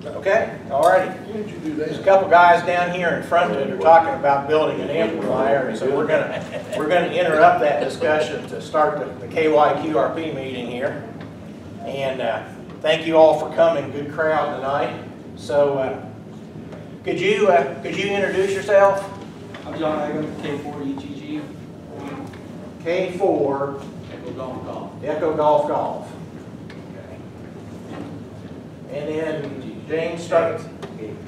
Okay, all righty. There's a couple guys down here in front that are talking about building an amplifier, and so we're gonna interrupt that discussion to start the KY-QRP meeting here. And thank you all for coming. Good crowd tonight. So could you introduce yourself? I'm John Agam, K4EGG. K4 Echo Golf Golf. Echo Golf Golf. Okay. And then James starts.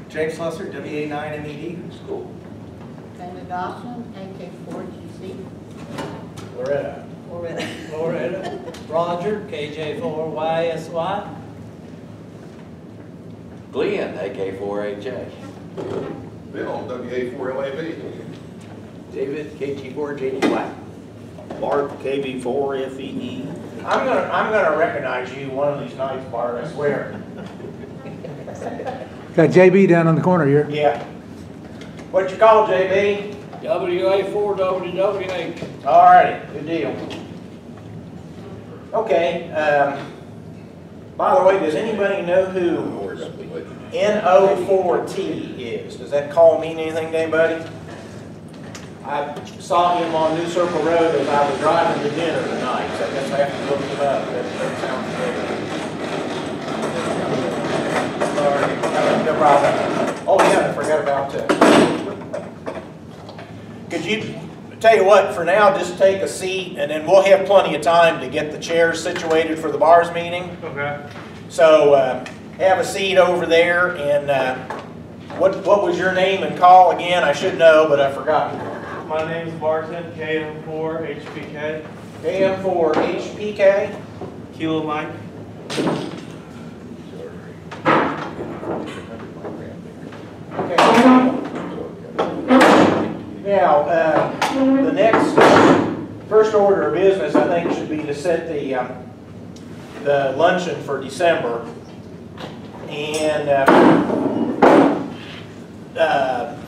James Slusser, WA9MED. School. Dana Dawson, AK4GC. Loretta. Loretta. Roger, KJ4YSY. Glenn, AK4HA. Bill, WA4LAB. David, KG4JDY. Bart, KB4FEE. I'm gonna recognize you one of these nights, Bart. I swear. Got JB down on the corner here. Yeah. What you call JB? WA4WWH. All righty. Good deal. Okay. By the way, does anybody know who NO4T is? Does that call mean anything to anybody? I saw him on New Circle Road as I was driving to dinner tonight, so I guess I have to look him up. That sounds good. Sorry. No problem. Oh yeah, I forgot about that. Could you, tell you what, for now, just take a seat, and then we'll have plenty of time to get the chairs situated for the bars meeting. Okay. So have a seat over there, and what was your name and call again? I should know, but I forgot. My name is Barton, KM4HPK. KM4HPK. Kilo Mike. Okay. Now, the next first order of business, I think, should be to set the luncheon for December. And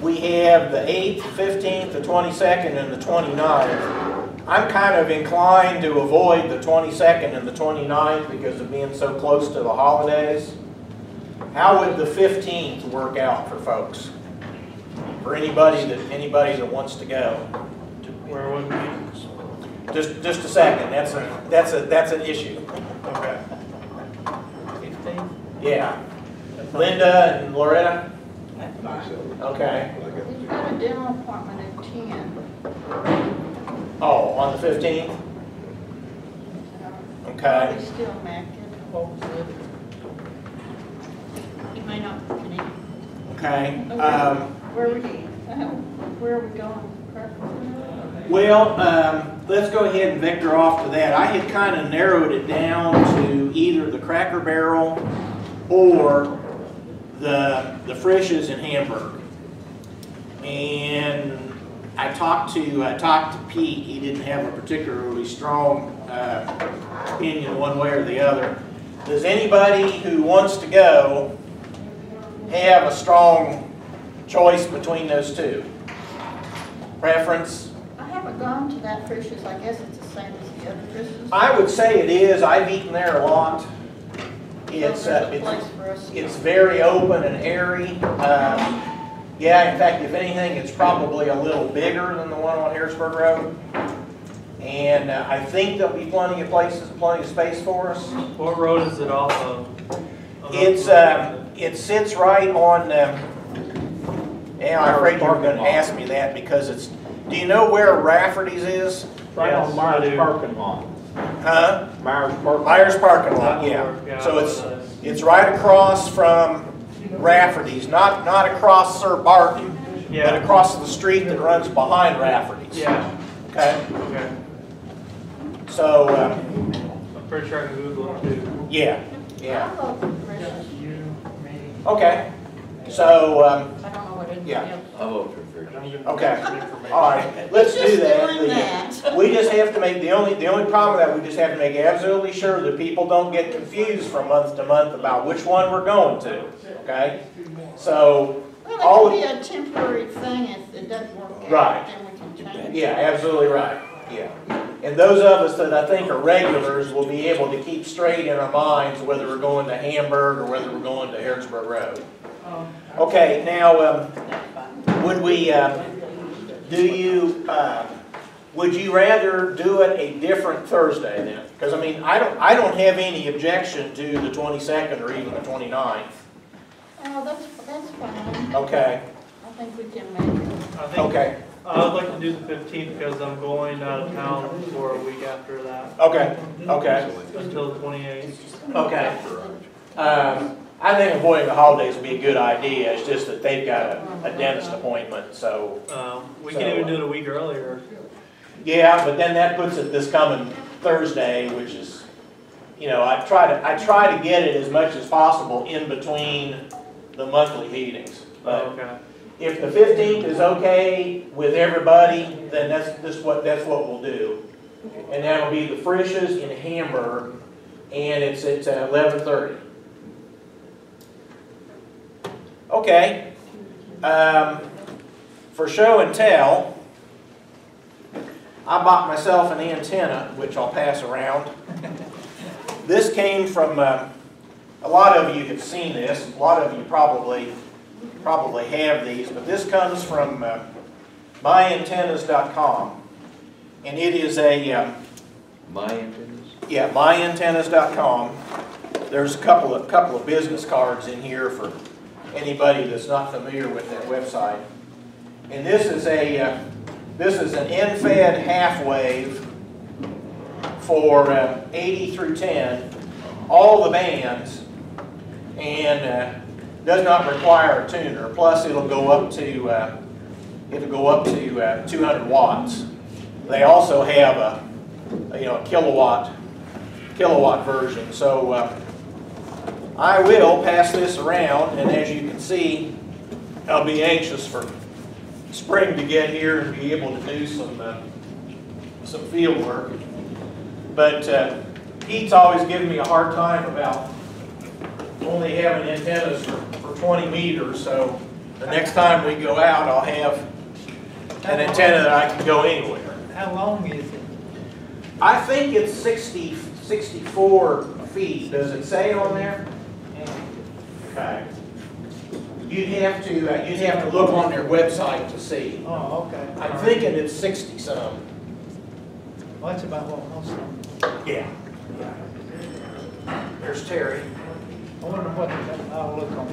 we have the 8th, 15th, the 22nd, and the 29th. I'm kind of inclined to avoid the 22nd and the 29th because of being so close to the holidays. How would the 15th work out for folks? For anybody that wants to go? Where would we? Just a second. That's an issue. Okay. 15. Yeah. Linda and Loretta. That's fine. Okay. We've got a dental appointment at 10. Oh, on the 15th. Okay. Probably still macking. He may not connect. Okay. Where are we going? Well, let's go ahead and vector off to that. I had kind of narrowed it down to either the Cracker Barrel or the Frisch's in Hamburg. And I talked to Pete. He didn't have a particularly strong opinion one way or the other. Does anybody who wants to go have a strong choice between those two? Preference? I haven't gone to that Frisch's. I guess it's the same as the other Frisch's. I would say it is. I've eaten there a lot. It's very open and airy. Yeah, in fact, if anything, it's probably a little bigger than the one on Harrisburg Road. And I think there'll be plenty of places, plenty of space for us. What road is it off of? It sits right on. Yeah, I'm afraid you were going to ask me that because it's. Do you know where Rafferty's is? Right Yes, on Myers I do. parking lot. Huh? Myers parking lot. Myers parking lot. Yeah. So it's right across from Rafferty's, not across Sir Barton, but across the street that runs behind Rafferty's. Yeah. Okay. Okay. So. I'm pretty sure I can Google it too. Yeah. Yeah. I'll go for Frisch's. Okay. So. I don't know what anybody Yeah. else. I'll vote for Okay. All right. Let's do Just that. doing that. We just have to make the only problem with that we just have to make absolutely sure that people don't get confused from month to month about which one we're going to. Okay. So. Well, it could be a temporary thing if it doesn't work out. Right. Then we can change it. Yeah. Absolutely right. Yeah. And those of us that I think are regulars will be able to keep straight in our minds whether we're going to Hamburg or whether we're going to Harrisburg Road. Okay, now, would we, would you rather do it a different Thursday then? Because I mean, I don't have any objection to the 22nd or even the 29th. Oh, that's fine. Okay, I think we can make it. I think okay, I would like to do the 15th because I'm going out of town for a week after that, okay, okay, until the 28th. okay. I think avoiding the holidays would be a good idea. It's just that they've got a dentist appointment, so. We can even do it a week earlier. Yeah, but then that puts it this coming Thursday, which is, you know, I try to get it as much as possible in between the monthly meetings. But Okay. if the 15th is okay with everybody, then that's what we'll do. And that'll be the Frisch's in Hamburg, and it's at 11:30. Okay. For show and tell, I bought myself an antenna, which I'll pass around. This came from, a lot of you have seen this, a lot of you probably have these, but this comes from myantennas.com. And it is a, My antennas? yeah, myantennas.com. There's a couple of business cards in here for anybody that's not familiar with that website. And this is an end-fed half wave for 80 through 10, all the bands, and does not require a tuner. Plus, it'll go up to 200 watts. They also have a kilowatt version. So I will pass this around, and as you can see, I'll be anxious for spring to get here and be able to do some field work. But Pete's always given me a hard time about only having antennas for 20 meters, so the next time we go out, I'll have an antenna that I can go anywhere. How long is it? I think it's 64 feet. Does it say on there? Okay. You'd have to look on their website to see. Oh, okay. I'm thinking it's 60 some. Well, that's about what most of them. Yeah. There's Terry. I wonder what I'll look on.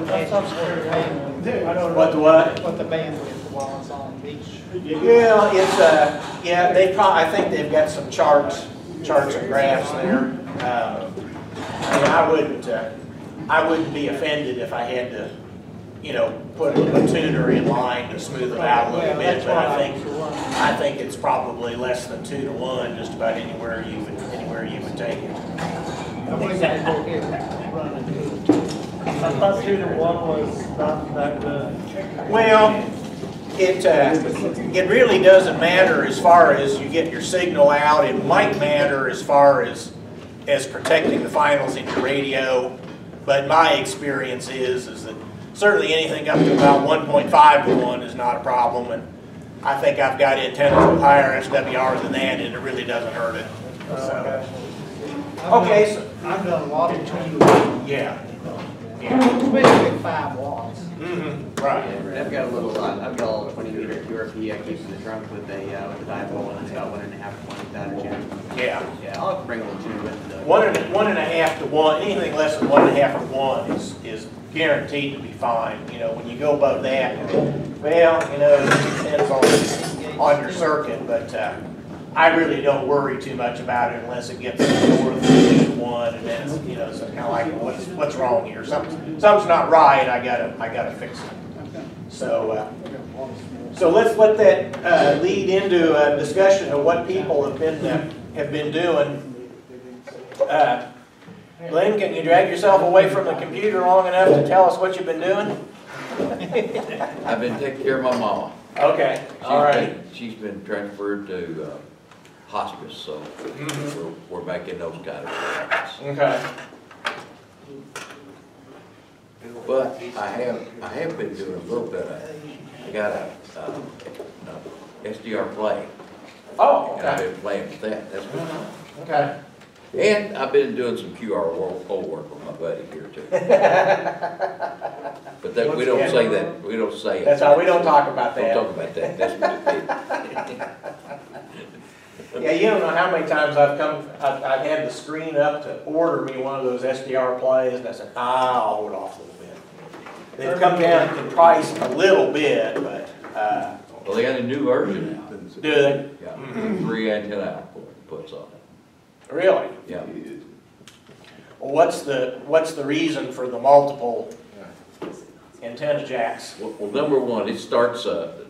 That's up there. I don't know. What the what? What the bandwidth while it's on each. Yeah, it's I think they've got some charts and graphs there. I wouldn't be offended if I had to, put a tuner in line to smooth it out a little bit. But I think it's probably less than 2 to 1, just about anywhere you would take it. I believe they go here running. I thought 2 to 1 was not that good. Well, it really doesn't matter as far as you get your signal out. It might matter as far as protecting the finals in your radio, but my experience is that certainly anything up to about 1.5 to 1 is not a problem, and I think I've got antennas with higher SWR than that, and it really doesn't hurt it. So, okay, so I've done a lot of tuning. yeah. Especially 5 watts. Right. I've got a little 20-meter QRP I keep in the trunk with a dipole, and it's got 1.5 to 1 without a tuner. Yeah. Yeah, I'll have to bring a little tuner with the. 1.5 to 1, anything less than 1.5 to 1 is guaranteed to be fine. When you go above that, well, it depends on your circuit, but I really don't worry too much about it unless it gets north of 2 to 1, and then it's kind of like, what's wrong here? Something's not right. I gotta fix it. So let's let that lead into a discussion of what people have been doing. Glenn, can you drag yourself away from the computer long enough to tell us what you've been doing? I've been taking care of my mama. Okay, all right. She's been transferred to hospice, so we're back in those kind of things. Okay. But I have been doing a little bit of, I got a SDR play Oh, And I've okay. been playing with that, that's been fun. Okay. And I've been doing some QRO work with my buddy here too. But that, we don't say that, we don't say it. That's all, we don't talk about Don't that. talk about that, that's what it Yeah, you don't know how many times I've had the screen up to order me one of those SDR plays, and I said, I'll hold off a little bit. They've come down in price a little bit, but, Well, they got a new version now. do they? Yeah, 3 antenna outputs on it. Really? Yeah. Well, what's the reason for the multiple antenna jacks? Well, number one, it starts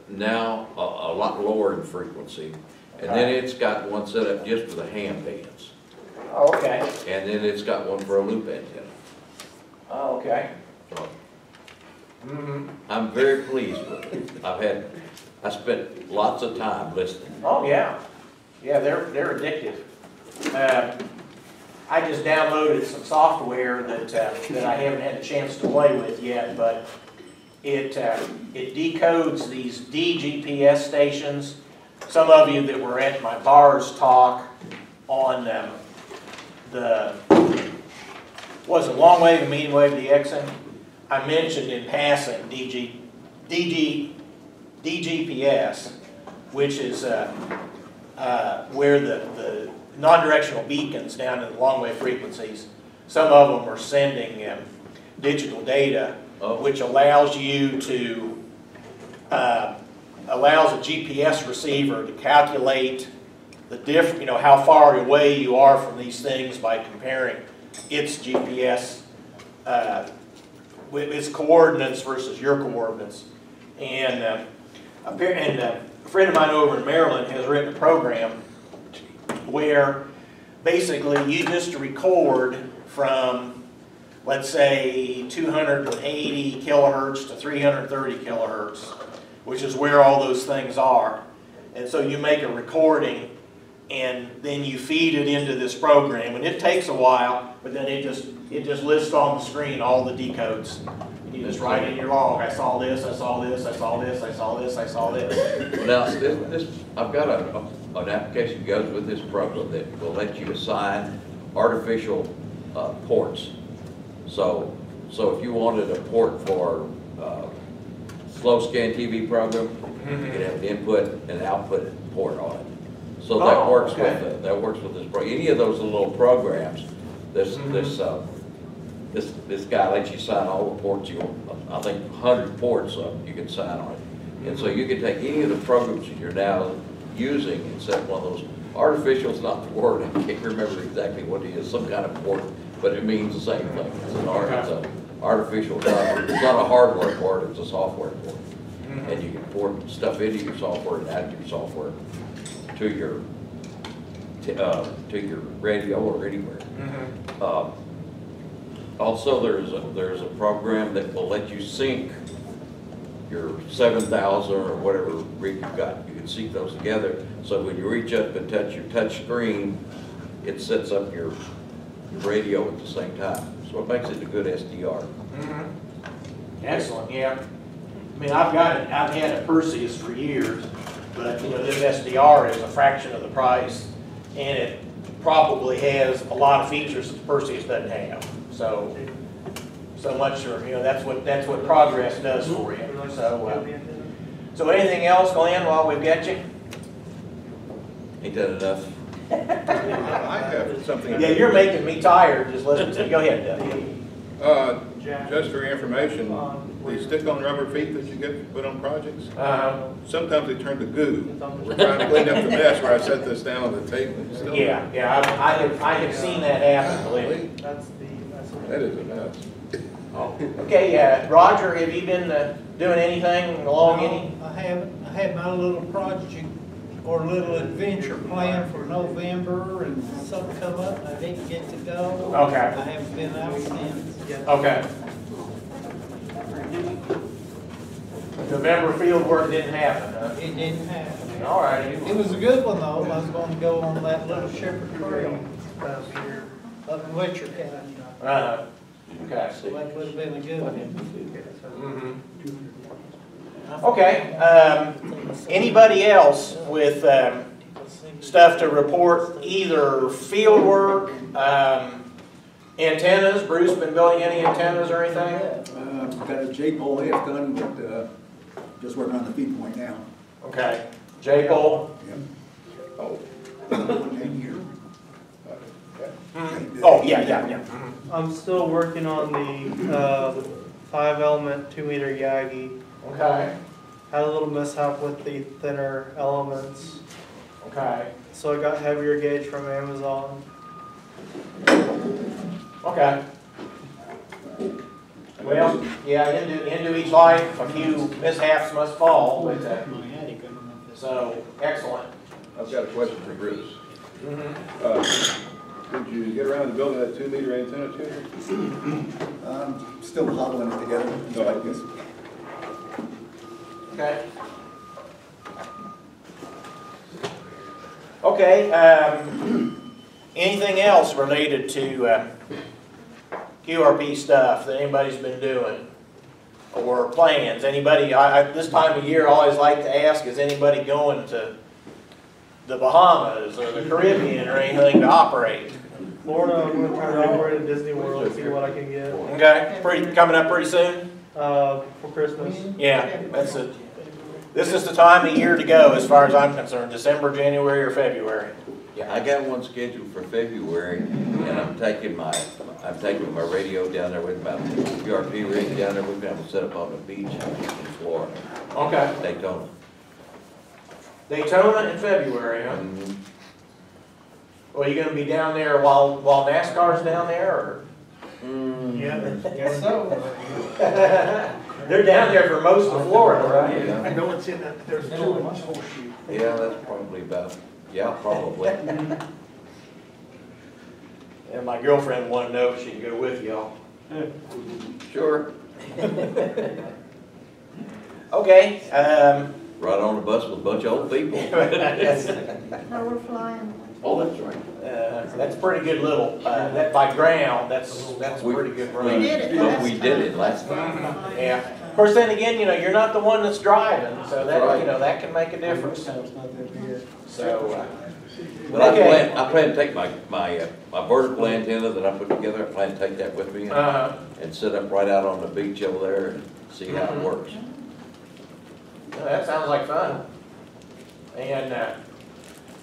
now a lot lower in frequency, and then it's got one set up just for the ham bands, Oh, okay. and then it's got one for a loop antenna. Oh, okay. So Mm-hmm. I'm very pleased with it. I spent lots of time listening. Oh, yeah. Yeah, they're addictive. I just downloaded some software that I haven't had a chance to play with yet, but it decodes these DGPS stations. Some of you that were at my bars talk on was it long wave and medium wave DXing? I mentioned in passing DGPS, which is where the non-directional beacons down in the long wave frequencies, some of them are sending digital data, which allows you to, allows a GPS receiver to calculate the how far away you are from these things by comparing its GPS with its coordinates versus your coordinates. And a friend of mine over in Maryland has written a program where basically you just record from, let's say, 280 kilohertz to 330 kilohertz, which is where all those things are. And so you make a recording and then you feed it into this program, and it takes a while, but then it just lists on the screen all the decodes. And you just write in your log, I saw this, I saw this, I saw this, I saw this, I saw this. Well, now, I've got an application that goes with this program that will let you assign artificial ports. So if you wanted a port for slow scan TV program, you can have an input and output port on it. So that works with this program. Any of those little programs, this guy lets you sign all the ports you want. I think 100 ports you can sign on it. And so you can take any of the programs that you're now using and set one of those. Artificial's not the word, I can't remember exactly what it is, some kind of port, but it means the same thing. It's an artificial, it's not a hardware port, it's a software port. And you can port stuff into your software and out of your software to your radio or anywhere. Also, there's a program that will let you sync your 7,000 or whatever rig you've got. You can sync those together. So when you reach up and touch your touch screen, it sets up your radio at the same time. So it makes it a good SDR. Excellent, yeah. I mean, I've had a Perseus for years, but this SDR is a fraction of the price, and it probably has a lot of features that the Perseus doesn't have. So much, that's what progress does for you. So anything else, Glenn, while we've got you? Ain't that enough? I have something. Yeah, you're making me tired just listening to you. Go ahead, Doug. Just for your information, the stick-on rubber feet that you get put on projects, sometimes they turn to goo. We're trying to clean up the mess where I set this down on the table. Yeah, I have seen that happen, believe me. That is a mess. Okay, Roger, have you been doing anything along any? I had my little project or little adventure planned for November, and something come up and I didn't get to go. Okay. I haven't been out since. Okay. November field work didn't happen, huh? It didn't happen. All right. It was a good one though. I was going to go on that little Shepherd Trail up in Wetcher County. Okay. So that would have been a good one. Okay. Anybody else with stuff to report, either field work, antennas. Bruce been building any antennas or anything? Got a J-pole half done, but just working on the feed point now. Okay. J-pole? Yep. Oh. Mhm. Oh, yeah. I'm still working on the 5-element 2-meter Yagi. Okay, Had a little mishap with the thinner elements, okay, so I got heavier gauge from Amazon. okay. Well, yeah, into each life, a few mishaps must fall, but, so, excellent. I've got a question for Bruce. Mhm. Did you get around to building that 2-meter antenna too? Still hobbling it together. No, I guess. Okay. Okay, anything else related to QRP stuff that anybody's been doing? Or plans? Anybody, this time of year I always like to ask, is anybody going to the Bahamas or the Caribbean or anything to operate? Florida, I'm going to try to operate at Disney World, see what I can get Okay, coming up pretty soon? for Christmas. Yeah, that's it. This is the time of year to go as far as I'm concerned, December, January, or February. Yeah, I got one scheduled for February, and I'm taking my radio down there with my QRP rig down there with me. I'm gonna set up on the beach in Florida, Okay. Daytona. Daytona in February, huh? Well, you gonna be down there while NASCAR's down there, or? Yeah, guess so. They're down there for most of Florida, right? Yeah. I know it's in that, there's too much horseshoe. Yeah, that's probably about, yeah, probably. And my girlfriend wanted to know if she could go with y'all. Sure. Okay, Right on the bus with a bunch of old people. No, we're flying. Oh, that's right. that's pretty good little, that by ground, that's pretty good We run. did it But last we did it last time. Yeah, of course, then again, you're not the one that's driving, so that, Right. that can make a difference. So, But okay. I plan to take my vertical antenna that I put together, I plan to take that with me and set up right out on the beach over there and see how it works. Well, that sounds like fun. And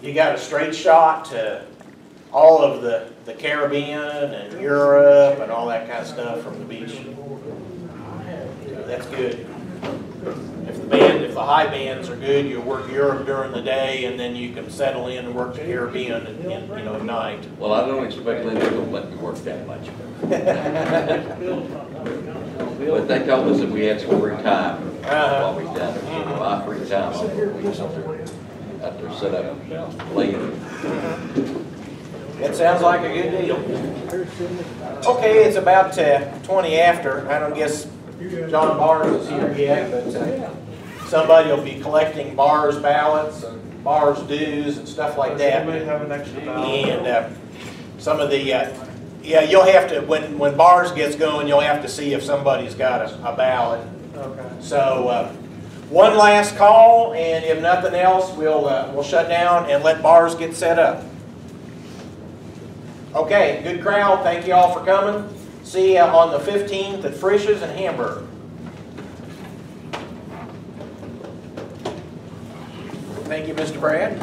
you got a straight shot to all of the Caribbean and Europe and all that kind of stuff from the beach. So that's good. If the high bands are good, you'll work Europe during the day, and then you can settle in and work the Caribbean at night. Well, I don't expect Linda to let me work that much. But they told us that we had some free time while we done it. So my free time, I'll be somewhere out there set up laying. It sounds like a good deal. Okay, it's about 20 after. I don't guess John Barnes is here yet, but somebody will be collecting bars ballots and bars dues and stuff like that. Somebody have an extra ballot. And some of the, you'll have to, when bars gets going, you'll have to see if somebody's got a ballot. Okay. So one last call, and if nothing else, we'll shut down and let bars get set up. Okay, good crowd. Thank you all for coming. See you on the 15th at Frisch's in Hamburg. Thank you, Mr. Brad.